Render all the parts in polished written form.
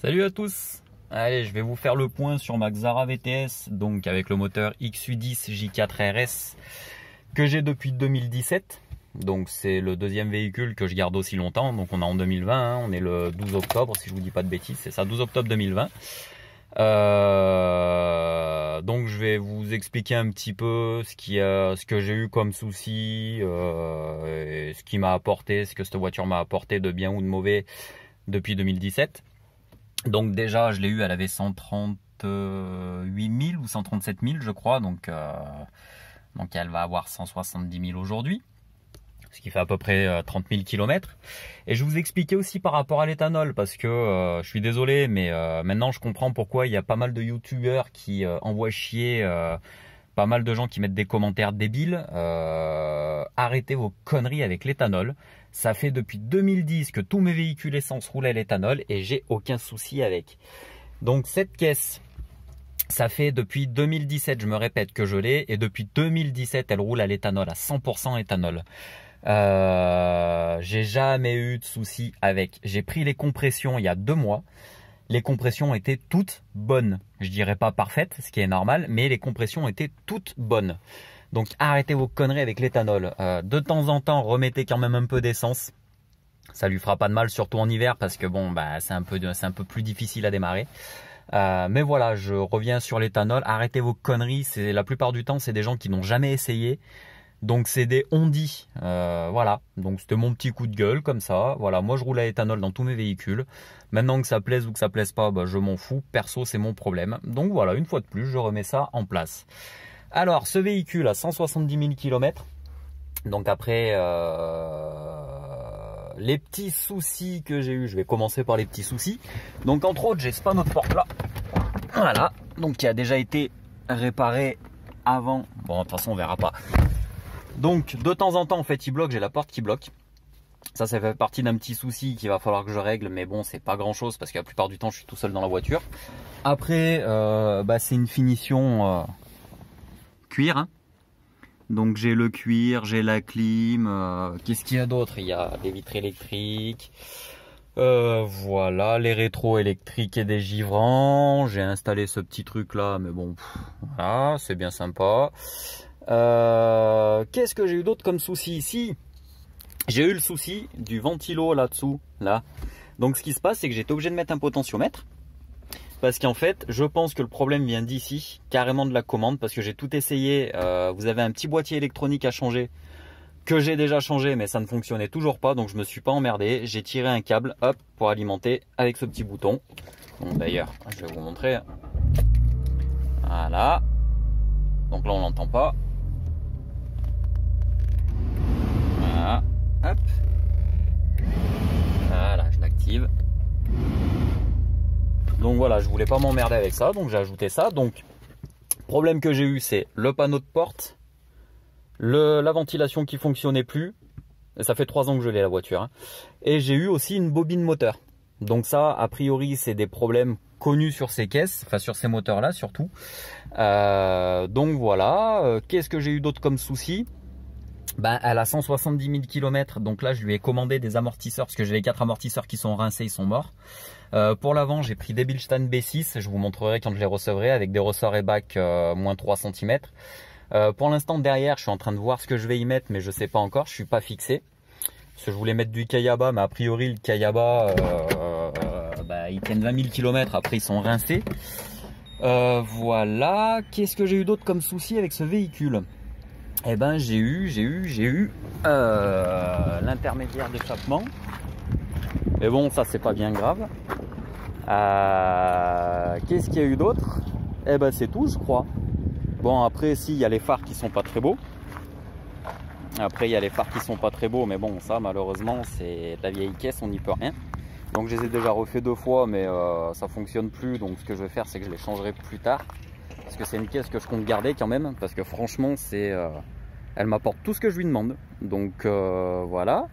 Salut à tous. Allez, je vais vous faire le point sur ma Xara VTS, donc avec le moteur XU10 J4 RS que j'ai depuis 2017. Donc c'est le deuxième véhicule que je garde aussi longtemps. Donc on est en 2020, hein, on est le 12 octobre si je vous dis pas de bêtises, c'est ça, 12 octobre 2020. Donc je vais vous expliquer un petit peu ce que j'ai eu comme souci, et ce qui m'a apporté, ce que cette voiture m'a apporté de bien ou de mauvais depuis 2017. Donc déjà je l'ai eu, elle avait 138 000 ou 137 000 je crois, donc elle va avoir 170 000 aujourd'hui, ce qui fait à peu près 30 000 km. Et je vous expliquais aussi par rapport à l'éthanol, parce que je suis désolé, mais maintenant je comprends pourquoi il y a pas mal de youtubeurs qui envoient chier, pas mal de gens qui mettent des commentaires débiles. Arrêtez vos conneries avec l'éthanol. Ça fait depuis 2010 que tous mes véhicules essence roulent à l'éthanol et j'ai aucun souci avec. Donc cette caisse, ça fait depuis 2017, je me répète, que je l'ai, et depuis 2017 elle roule à l'éthanol, à 100% éthanol. J'ai jamais eu de souci avec. J'ai pris les compressions il y a 2 mois. Les compressions étaient toutes bonnes. Je dirais pas parfaites, ce qui est normal, mais les compressions étaient toutes bonnes. Donc arrêtez vos conneries avec l'éthanol. De temps en temps, remettez quand même un peu d'essence. Ça lui fera pas de mal, surtout en hiver, parce que bon, c'est un peu plus difficile à démarrer. Mais voilà, je reviens sur l'éthanol. Arrêtez vos conneries. La plupart du temps, c'est des gens qui n'ont jamais essayé. Donc c'est des on-dit. Voilà. Donc c'était mon petit coup de gueule comme ça. Voilà, moi je roule à l'éthanol dans tous mes véhicules. Maintenant que ça plaise ou que ça plaise pas, je m'en fous. Perso, c'est mon problème. Donc voilà, une fois de plus, je remets ça en place. Alors, ce véhicule a 170 000 km. Donc après, les petits soucis que j'ai eu, je vais commencer par les petits soucis. Donc entre autres, j'ai ce panneau de porte là. Voilà, donc qui a déjà été réparé avant. Bon, de toute façon, on verra pas. Donc de temps en temps, en fait, il bloque, j'ai la porte qui bloque. Ça fait partie d'un petit souci qu'il va falloir que je règle, mais bon, c'est pas grand chose parce que la plupart du temps, je suis tout seul dans la voiture. Après, c'est une finition cuir, hein. Donc j'ai le cuir, j'ai la clim, qu'est-ce qu'il y a d'autre? Il y a des vitres électriques, voilà, les rétros électriques et des givrants. J'ai installé ce petit truc là, mais bon, voilà, c'est bien sympa. Qu'est-ce que j'ai eu d'autre comme souci ici? J'ai eu le souci du ventilo là-dessous, là. Donc ce qui se passe, c'est que j'étais obligé de mettre un potentiomètre. Parce qu'en fait, je pense que le problème vient d'ici, carrément de la commande, parce que j'ai tout essayé. Vous avez un petit boîtier électronique à changer, que j'ai déjà changé, mais ça ne fonctionnait toujours pas, donc je me suis pas emmerdé. J'ai tiré un câble, hop, pour alimenter avec ce petit bouton. Bon, d'ailleurs, je vais vous montrer. Voilà. Donc là, on l'entend pas. Voilà, hop. Voilà, je l'active. Donc voilà, je voulais pas m'emmerder avec ça, donc j'ai ajouté ça. Donc, problème que j'ai eu, c'est le panneau de porte, la ventilation qui fonctionnait plus. Ça fait 3 ans que je l'ai la voiture, hein. Et j'ai eu aussi une bobine moteur. Donc ça, a priori, c'est des problèmes connus sur ces caisses, enfin sur ces moteurs-là surtout. Donc voilà, qu'est-ce que j'ai eu d'autre comme souci? Elle a 170 000 km, donc là je lui ai commandé des amortisseurs, parce que j'ai les 4 amortisseurs qui sont rincés, ils sont morts. Pour l'avant, j'ai pris des Bilstein B6, je vous montrerai quand je les recevrai, avec des ressorts et bacs moins 3 cm. Pour l'instant, derrière, je suis en train de voir ce que je vais y mettre, mais je sais pas encore, je suis pas fixé. Parce que je voulais mettre du Kayaba, mais a priori le Kayaba, ils tiennent 20 000 km, après ils sont rincés. Voilà, qu'est-ce que j'ai eu d'autre comme souci avec ce véhicule? Eh ben j'ai eu l'intermédiaire d'échappement. Mais bon, ça c'est pas bien grave. Qu'est-ce qu'il y a eu d'autre? Eh ben c'est tout, je crois. Bon, après si, il y a les phares qui sont pas très beaux. Mais bon, ça malheureusement c'est de la vieille caisse, on n'y peut rien. Donc je les ai déjà refait 2 fois, mais ça fonctionne plus. Donc ce que je vais faire, c'est que je les changerai plus tard. Parce que c'est une caisse que je compte garder quand même, parce que franchement elle m'apporte tout ce que je lui demande. Donc voilà.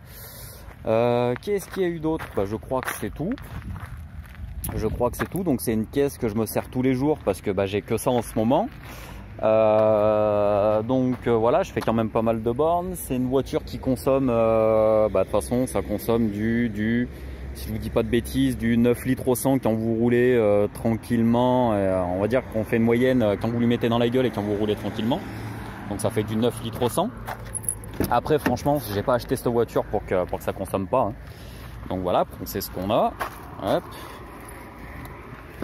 Qu'est-ce qu'il y a eu d'autre? Je crois que c'est tout. Donc c'est une caisse que je me sers tous les jours, parce que j'ai que ça en ce moment. Voilà, je fais quand même pas mal de bornes. C'est une voiture qui consomme, de toute façon ça consomme du si je vous dis pas de bêtises, du 9 litres au 100 quand vous roulez tranquillement. On va dire qu'on fait une moyenne quand vous lui mettez dans la gueule et quand vous roulez tranquillement. Donc ça fait du 9 litres au 100. Après franchement, j'ai pas acheté cette voiture pour que ça consomme pas. Hein. Donc voilà, on sait ce qu'on a. Hop.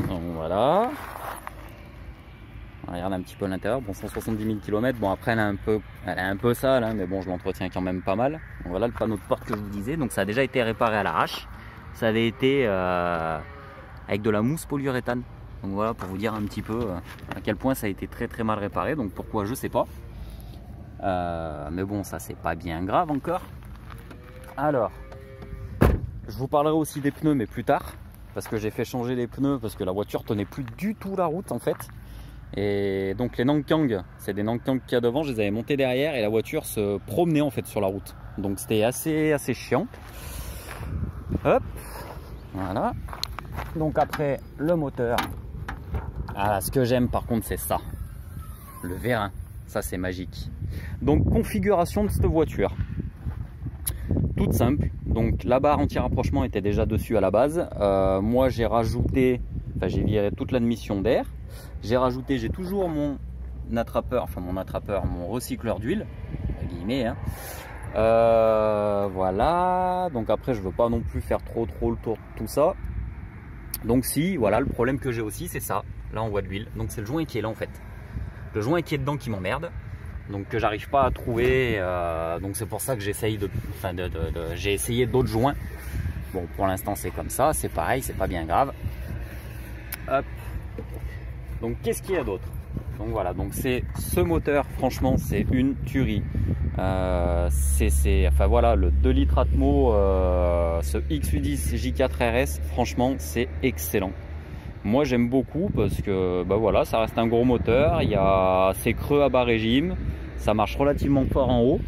Donc voilà. Regarde un petit peu l'intérieur. Bon, 170 000 km. Bon, après elle est un peu sale, hein, mais bon, je l'entretiens quand même pas mal. Donc voilà le panneau de porte que je vous disais. Donc ça a déjà été réparé à l'arrache. Ça avait été avec de la mousse polyuréthane. Donc voilà pour vous dire un petit peu à quel point ça a été très mal réparé. Donc pourquoi, je sais pas. Mais bon, ça c'est pas bien grave encore. Alors, je vous parlerai aussi des pneus, mais plus tard, parce que j'ai fait changer les pneus parce que la voiture tenait plus du tout la route en fait. Et donc les Nankang, c'est des Nankang qu'il y a devant, je les avais montés derrière et la voiture se promenait en fait sur la route. Donc c'était assez chiant. Hop, voilà. Donc après le moteur. Ah, ce que j'aime par contre c'est ça, le vérin. Ça c'est magique. Donc configuration de cette voiture. Toute simple. Donc la barre anti-rapprochement était déjà dessus à la base. Moi j'ai rajouté, enfin j'ai viré toute l'admission d'air. J'ai toujours mon attrapeur, mon recycleur d'huile, guillemets. Hein. Voilà. Donc après je veux pas non plus faire trop le tour de tout ça. Donc si, voilà, le problème que j'ai aussi c'est ça. Là on voit de l'huile. Donc c'est le joint qui est là en fait. Le joint qui est dedans qui m'emmerde. Donc que j'arrive pas à trouver, donc c'est pour ça que j'essaye j'ai essayé d'autres joints. Bon, pour l'instant c'est comme ça, c'est pareil, c'est pas bien grave. Hop. Donc qu'est-ce qu'il y a d'autre? Donc voilà, donc c'est ce moteur, franchement c'est une tuerie. Enfin voilà, le 2 litres Atmo, ce XU10 J4 RS, franchement c'est excellent. Moi j'aime beaucoup parce que bah voilà, ça reste un gros moteur, c'est creux à bas régime, ça marche relativement fort en haut,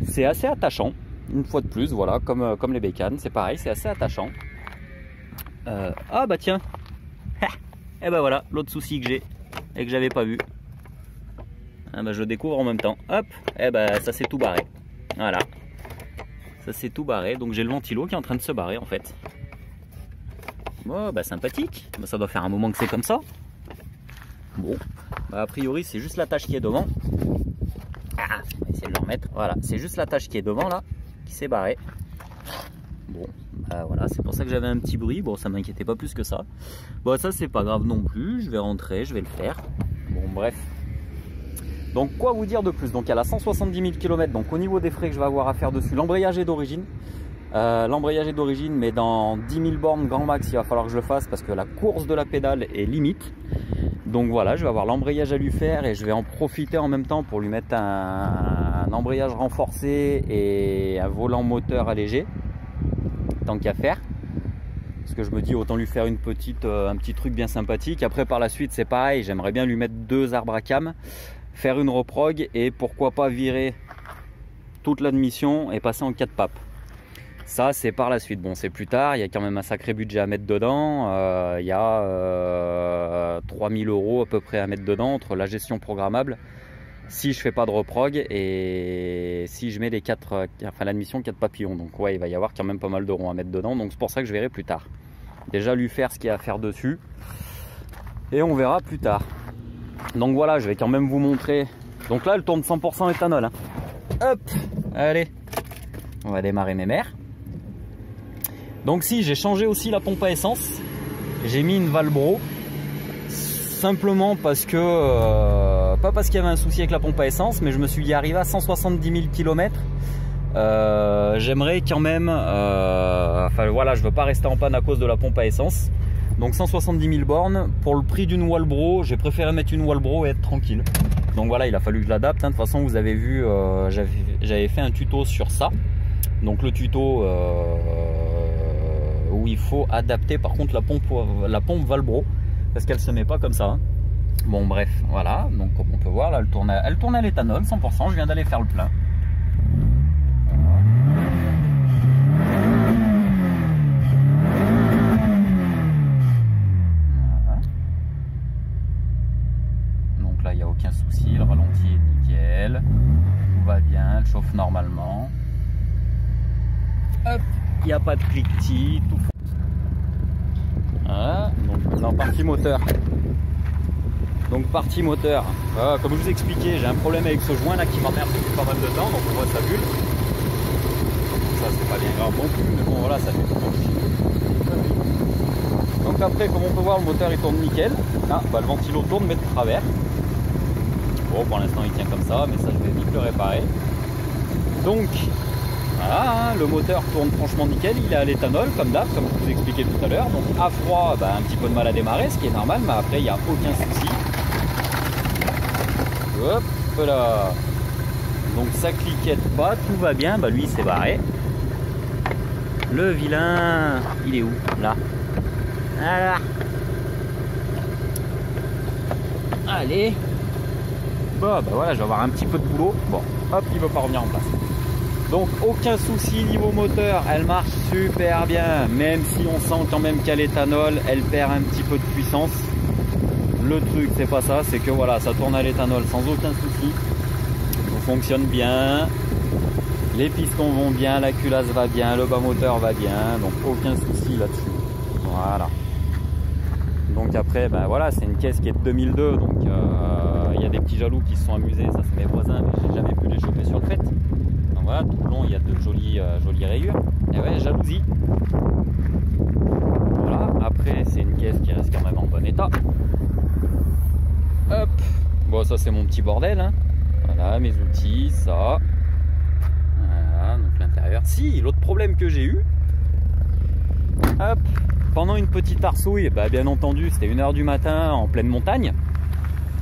c'est assez attachant, une fois de plus, voilà, comme les bécanes, c'est pareil, c'est assez attachant. Ah bah tiens, et bah voilà, l'autre souci que j'ai et que j'avais pas vu, ah bah je le découvre en même temps, hop, et bah ça s'est tout barré, voilà, ça s'est tout barré, donc j'ai le ventilo qui est en train de se barrer en fait. Oh, bah sympathique, bah, ça doit faire un moment que c'est comme ça. Bon, bah a priori c'est juste la tâche qui est devant. Ah, on va essayer de le remettre. Voilà, c'est juste la tâche qui est devant là, qui s'est barrée. Bon, bah voilà, c'est pour ça que j'avais un petit bruit. Bon, ça m'inquiétait pas plus que ça. Bon, ça c'est pas grave non plus. Je vais rentrer, je vais le faire. Bon, bref. Donc quoi vous dire de plus? Donc elle a 170 000 km. Donc au niveau des frais que je vais avoir à faire dessus, l'embrayage est d'origine. L'embrayage est d'origine, mais dans 10 000 bornes grand max il va falloir que je le fasse parce que la course de la pédale est limite. Donc voilà, je vais avoir l'embrayage à lui faire et je vais en profiter en même temps pour lui mettre un embrayage renforcé et un volant moteur allégé, tant qu'à faire. Parce que je me dis autant lui faire un petit truc bien sympathique. Après par la suite c'est pareil, j'aimerais bien lui mettre 2 arbres à cam, faire une reprog et pourquoi pas virer toute l'admission et passer en 4 papes. Ça c'est par la suite, bon c'est plus tard, il y a quand même un sacré budget à mettre dedans, il y a 3000 € à peu près à mettre dedans entre la gestion programmable, si je fais pas de reprog et si je mets l'admission 4 papillons, donc ouais il va y avoir quand même pas mal d'euros à mettre dedans, donc c'est pour ça que je verrai plus tard. Déjà lui faire ce qu'il y a à faire dessus et on verra plus tard. Donc voilà, je vais quand même vous montrer, donc là elle tourne 100% éthanol, hein. Hop, allez, on va démarrer mes mères. Donc si, j'ai changé aussi la pompe à essence, j'ai mis une Valbro, simplement parce que, pas parce qu'il y avait un souci avec la pompe à essence, mais je me suis dit arrivé à 170 000 km, j'aimerais quand même, enfin voilà, je veux pas rester en panne à cause de la pompe à essence, donc 170 000 bornes, pour le prix d'une Walbro, j'ai préféré mettre une Walbro et être tranquille. Donc voilà, il a fallu que je l'adapte, hein. De toute façon vous avez vu, j'avais fait un tuto sur ça, donc le tuto où il faut adapter par contre la pompe Valbro parce qu'elle se met pas comme ça, hein. Bon bref, voilà, donc comme on peut voir là elle tourne à l'éthanol 100%, je viens d'aller faire le plein. Voilà. Donc là il n'y a aucun souci, le ralenti est nickel, tout va bien, elle chauffe normalement. Hop, n'y a pas de cliquetis, tout. Voilà, donc dans partie moteur. Donc partie moteur. Comme je vous expliquais, j'ai un problème avec ce joint là qui m'emmerde depuis pas mal de temps, donc on voit ça bulle. Ça c'est pas bien grave non plus, mais bon voilà, ça fait tout le chier. Donc après, comme on peut voir, le moteur il tourne nickel. Ah, bah, le ventilo tourne mais de travers. Bon, pour l'instant il tient comme ça, mais ça je vais vite le réparer. Donc voilà, hein, le moteur tourne franchement nickel, il est à l'éthanol comme d'hab, comme je vous expliquais tout à l'heure. Donc à froid, bah, un petit peu de mal à démarrer, ce qui est normal, mais après il n'y a aucun souci. Hop là. Donc ça cliquette pas, tout va bien, bah lui il s'est barré. Le vilain, il est où? Là. Voilà. Allez. Bon, bah voilà, je vais avoir un petit peu de boulot. Bon, hop, il veut pas revenir en place. Donc aucun souci niveau moteur, elle marche super bien. Même si on sent quand même qu'à l'éthanol, elle perd un petit peu de puissance. Le truc, c'est pas ça, c'est que voilà, ça tourne à l'éthanol sans aucun souci. Ça fonctionne bien. Les pistons vont bien, la culasse va bien, le bas moteur va bien. Donc aucun souci là-dessus. Voilà. Donc après, ben voilà, c'est une caisse qui est de 2002, donc il y a des petits jaloux qui se sont amusés, ça c'est mes voisins, mais j'ai jamais pu les choper sur le fait. Donc voilà, tout le long il y a de jolies rayures. Et ouais, jalousie. Voilà, après c'est une caisse qui reste quand même en bon état. Hop, bon ça c'est mon petit bordel, hein. Voilà, mes outils, ça. Voilà, donc l'intérieur. Si, l'autre problème que j'ai eu, hop, pendant une petite arsouille, bah bien entendu c'était 1 h du matin en pleine montagne.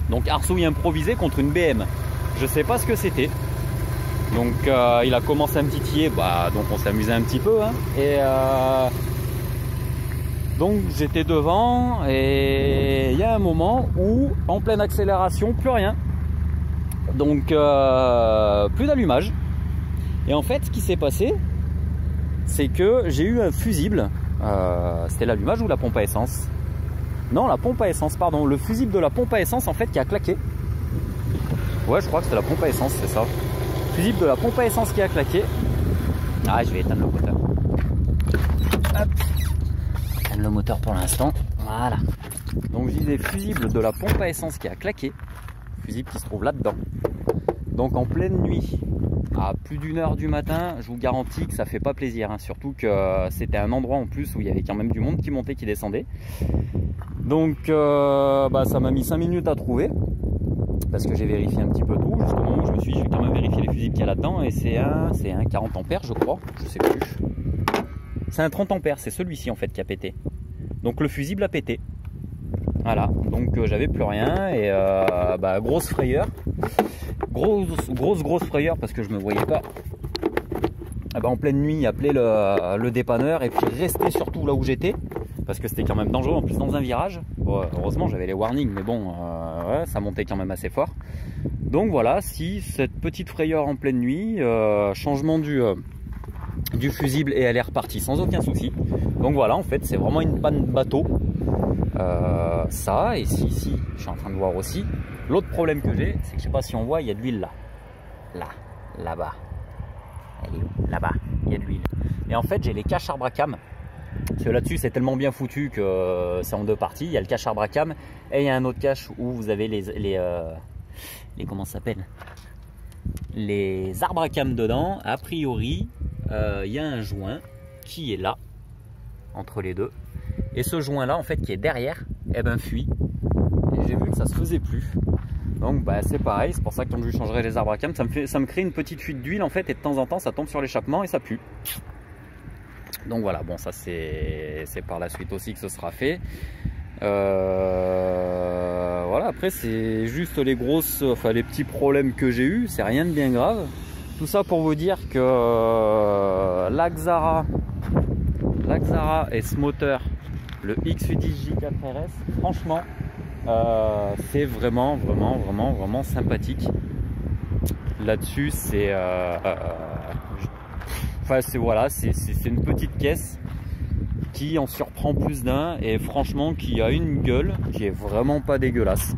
Donc arsouille improvisée contre une BM. Je sais pas ce que c'était. Donc il a commencé à me titiller, bah donc on s'amusait un petit peu, hein. Et donc j'étais devant et il y a un moment où en pleine accélération, plus rien. Donc plus d'allumage. Et en fait ce qui s'est passé, c'est que j'ai eu un fusible. C'était l'allumage ou la pompe à essence? Non, la pompe à essence, pardon. Le fusible de la pompe à essence en fait qui a claqué. Ouais, je crois que c'était la pompe à essence, c'est ça. Fusible de la pompe à essence qui a claqué. Ah, je vais éteindre le moteur. Hop. Éteindre le moteur pour l'instant. Voilà. Donc je disais fusible de la pompe à essence qui a claqué. Fusible qui se trouve là-dedans. Donc en pleine nuit, à plus d'1 h du matin, je vous garantis que ça fait pas plaisir, hein. Surtout que c'était un endroit en plus où il y avait quand même du monde qui montait, qui descendait. Donc bah, ça m'a mis 5 minutes à trouver, parce que j'ai vérifié un petit peu tout, jusqu'au moment où je me suis dit, je vais quand même vérifier les fusibles qu'il y a là-dedans, et c'est un 40 ampères je crois, je sais plus. C'est un 30 ampères, c'est celui-ci en fait qui a pété. Donc le fusible a pété. Voilà, donc j'avais plus rien, et bah, grosse frayeur. Grosse frayeur parce que je me voyais pas. Ah bah en pleine nuit appeler le dépanneur et puis rester surtout là où j'étais parce que c'était quand même dangereux en plus dans un virage. Bon, heureusement j'avais les warnings mais bon ouais, ça montait quand même assez fort. Donc voilà, si cette petite frayeur en pleine nuit, changement du fusible et elle est repartie sans aucun souci. Donc voilà, en fait c'est vraiment une panne bateau. Ça, et si je suis en train de voir aussi. L'autre problème que j'ai, c'est que je sais pas si on voit, il y a de l'huile là. Là-bas. Elle est où? Là-bas, il y a de l'huile. Et en fait, j'ai les caches arbre-à-cam. Parce que là-dessus, c'est tellement bien foutu que c'est en 2 parties. Il y a le cache arbre-à-cam et il y a un autre cache où vous avez les comment ça s'appelle? Les arbres à cam dedans. A priori, il y a un joint qui est là, entre les deux. Et ce joint-là, en fait, qui est derrière, eh ben, fuit. Et j'ai vu que ça se faisait plus. Donc bah, c'est pareil, c'est pour ça que quand je changerai les arbres à cam, ça me crée une petite fuite d'huile en fait, et de temps en temps ça tombe sur l'échappement et ça pue. Donc voilà, bon ça c'est par la suite aussi que ce sera fait. Voilà, après c'est juste les petits problèmes que j'ai eu, c'est rien de bien grave. Tout ça pour vous dire que l'Axara et ce moteur, le X10 J4RS, franchement c'est vraiment sympathique. Là-dessus, c'est voilà, c'est une petite caisse qui en surprend plus d'un et franchement qui a une gueule qui est vraiment pas dégueulasse.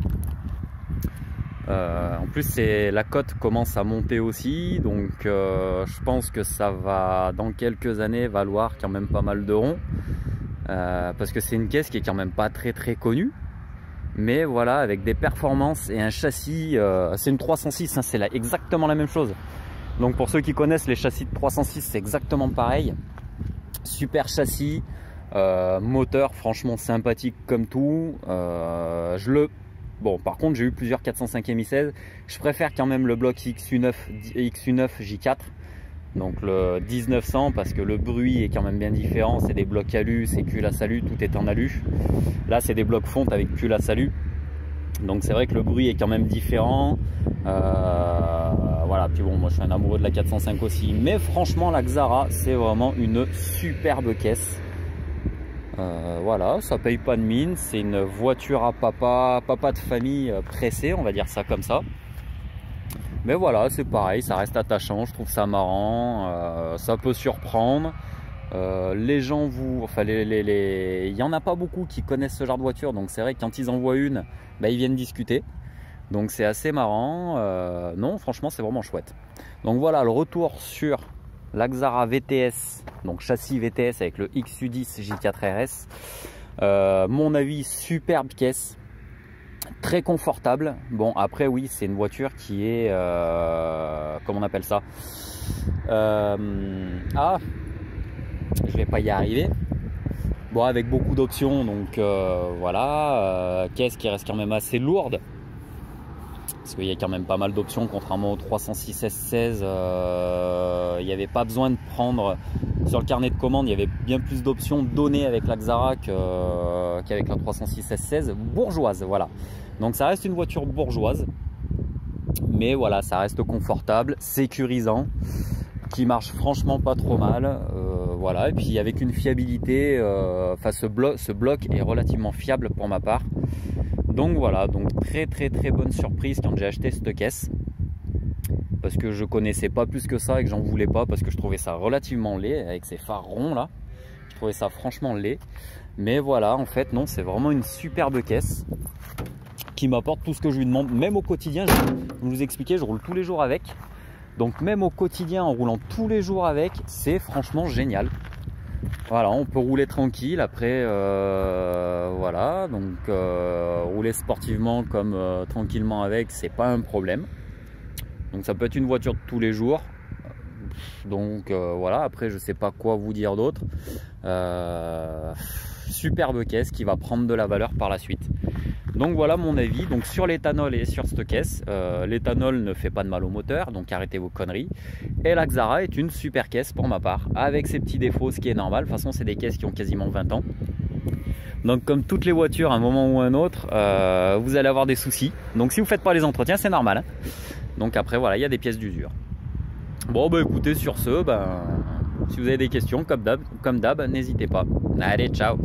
En plus, la cote commence à monter aussi, donc je pense que ça va dans quelques années valoir quand même pas mal de ronds, parce que c'est une caisse qui est quand même pas très connue, mais voilà, avec des performances et un châssis, c'est une 306, hein, c'est exactement la même chose. Donc pour ceux qui connaissent les châssis de 306, c'est exactement pareil. Super châssis, moteur franchement sympathique comme tout. Bon, par contre, j'ai eu plusieurs 405 Mi16. Je préfère quand même le bloc XU9 J4, donc le 1900, parce que le bruit est quand même bien différent. C'est des blocs alu, c'est culasse alu, tout est en alu. Là, c'est des blocs fonte avec culasse alu. Donc c'est vrai que le bruit est quand même différent. Voilà, puis bon, moi je suis un amoureux de la 405 aussi. Mais franchement, la Xara, c'est vraiment une superbe caisse. Voilà, ça paye pas de mine, c'est une voiture à papa de famille pressé, on va dire ça comme ça. Mais voilà, c'est pareil, ça reste attachant, je trouve ça marrant, ça peut surprendre. Les gens il y en a pas beaucoup qui connaissent ce genre de voiture, donc c'est vrai que quand ils en voient une, bah, ils viennent discuter. Donc c'est assez marrant. Non, franchement, c'est vraiment chouette. Donc voilà, le retour sur la Xara VTS, donc châssis VTS avec le XU10 J4 RS. Mon avis, superbe caisse, très confortable. Bon, après oui, c'est une voiture qui est comment on appelle ça, je vais pas y arriver. Bon, avec beaucoup d'options, donc voilà, caisse qui reste quand même assez lourde, parce qu'il y a quand même pas mal d'options, contrairement au 306 S16. Il n'y avait pas besoin de prendre sur le carnet de commande, il y avait bien plus d'options données avec la Xara qu'avec la 306 S16 bourgeoise. Voilà, donc ça reste une voiture bourgeoise, mais voilà, ça reste confortable, sécurisant, qui marche franchement pas trop mal. Voilà, et puis avec une fiabilité, ce bloc est relativement fiable pour ma part. Donc voilà, donc très bonne surprise quand j'ai acheté cette caisse, parce que je connaissais pas plus que ça et que j'en voulais pas, parce que je trouvais ça relativement laid avec ces phares ronds là. Je trouvais ça franchement laid, mais voilà, en fait non, c'est vraiment une superbe caisse qui m'apporte tout ce que je lui demande, même au quotidien. Je vais vous expliquer, je roule tous les jours avec, donc même au quotidien en roulant tous les jours avec, c'est franchement génial. Voilà, on peut rouler tranquille après, voilà, donc rouler sportivement comme tranquillement avec, c'est pas un problème. Donc ça peut être une voiture de tous les jours. Donc voilà, après je sais pas quoi vous dire d'autre. Superbe caisse qui va prendre de la valeur par la suite. Donc voilà mon avis donc sur l'éthanol et sur cette caisse. L'éthanol ne fait pas de mal au moteur, donc arrêtez vos conneries. Et la Xara est une super caisse pour ma part, avec ses petits défauts, ce qui est normal. De toute façon, c'est des caisses qui ont quasiment 20 ans. Donc comme toutes les voitures, à un moment ou à un autre, vous allez avoir des soucis. Donc si vous ne faites pas les entretiens, c'est normal, hein. Donc après, voilà, il y a des pièces d'usure. Bon, bah écoutez, sur ce, si vous avez des questions, comme d'hab, n'hésitez pas. Allez, ciao!